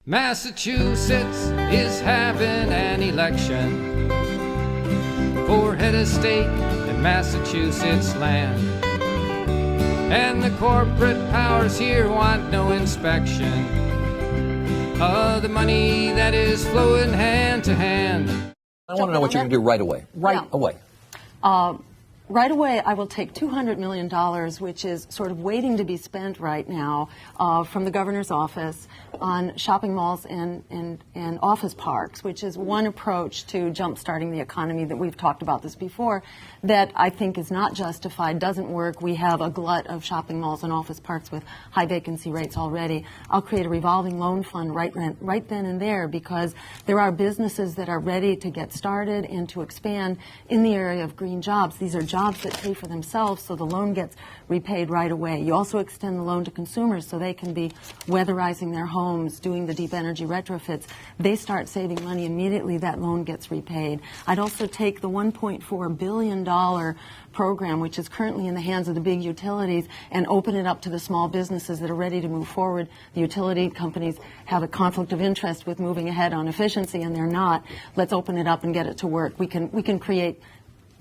Massachusetts is having an election for head of state in Massachusetts land. And the corporate powers here want no inspection of the money that is flowing hand to hand. I want to know what you're going to do right away. Right away. Right away, I will take $200 million, which is sort of waiting to be spent right now from the governor's office on shopping malls and office parks, which is one approach to jump-starting the economy that we've talked about this before, that I think is not justified, doesn't work. We have a glut of shopping malls and office parks with high vacancy rates already. I'll create a revolving loan fund right then and there, because there are businesses that are ready to get started and to expand in the area of green jobs. These are jobs that pay for themselves, so the loan gets repaid right away. You also extend the loan to consumers so they can be weatherizing their homes, doing the deep energy retrofits. They start saving money immediately, that loan gets repaid. I'd also take the $1.4 billion program, which is currently in the hands of the big utilities, and open it up to the small businesses that are ready to move forward. The utility companies have a conflict of interest with moving ahead on efficiency, and they're not. Let's open it up and get it to work. We can create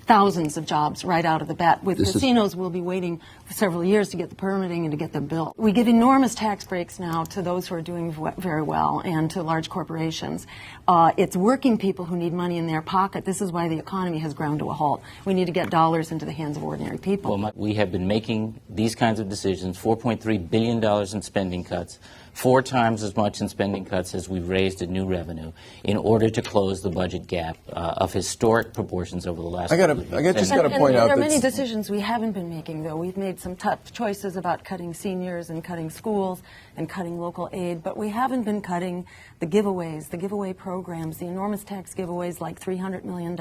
thousands of jobs right out of the bat. With casinos, we'll be waiting for several years to get the permitting and to get them built. We give enormous tax breaks now to those who are doing very well and to large corporations. It's working people who need money in their pocket. This is why the economy has ground to a halt. We need to get dollars into the hands of ordinary people. Well, we have been making these kinds of decisions, $4.3 billion in spending cuts, 4 times as much in spending cuts as we've raised in new revenue, in order to close the budget gap of historic proportions over the last I just got to point out there are many decisions we haven't been making, though. We've made some tough choices about cutting seniors and cutting schools and cutting local aid, but we haven't been cutting the giveaways, the giveaway programs, the enormous tax giveaways like $300 million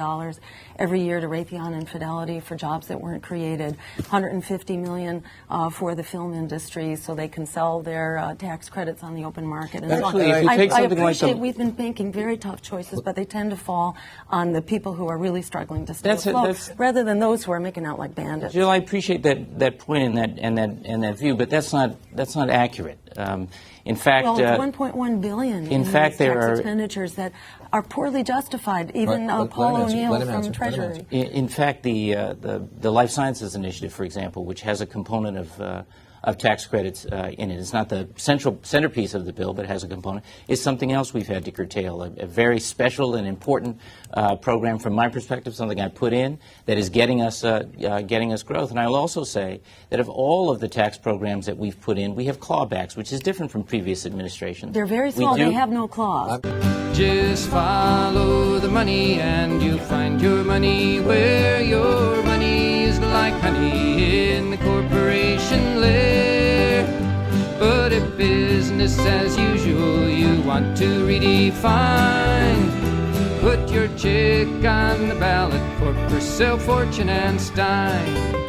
every year to Raytheon and Fidelity for jobs that weren't created, $150 million for the film industry so they can sell their tax credits on the open market. And actually, if you take I something appreciate like we've been making very tough choices, but they tend to fall on the people who are really struggling to stay afloat, rather than those who are making out like bandits. Jill, I appreciate that point and that view, but that's not accurate. In fact, well, it's $1.1 billion in tax expenditures that are poorly justified. Even Paul O'Neill from Treasury. In fact, the Life Sciences Initiative, for example, which has a component of tax credits in it. It's not the centerpiece of the bill, but it has a component. It's something else we've had to curtail, a very special and important program from my perspective, something I put in that is getting us growth. And I'll also say that of all of the tax programs that we've put in, we have clawbacks, which is different from previous administrations. They're very small. They have no claws. Just follow the money and you'll find your money where your money is like honey in the corporation lair. But if business as usual you want to redefine, put your chick on the ballot for Purcell, Fortune and Stein.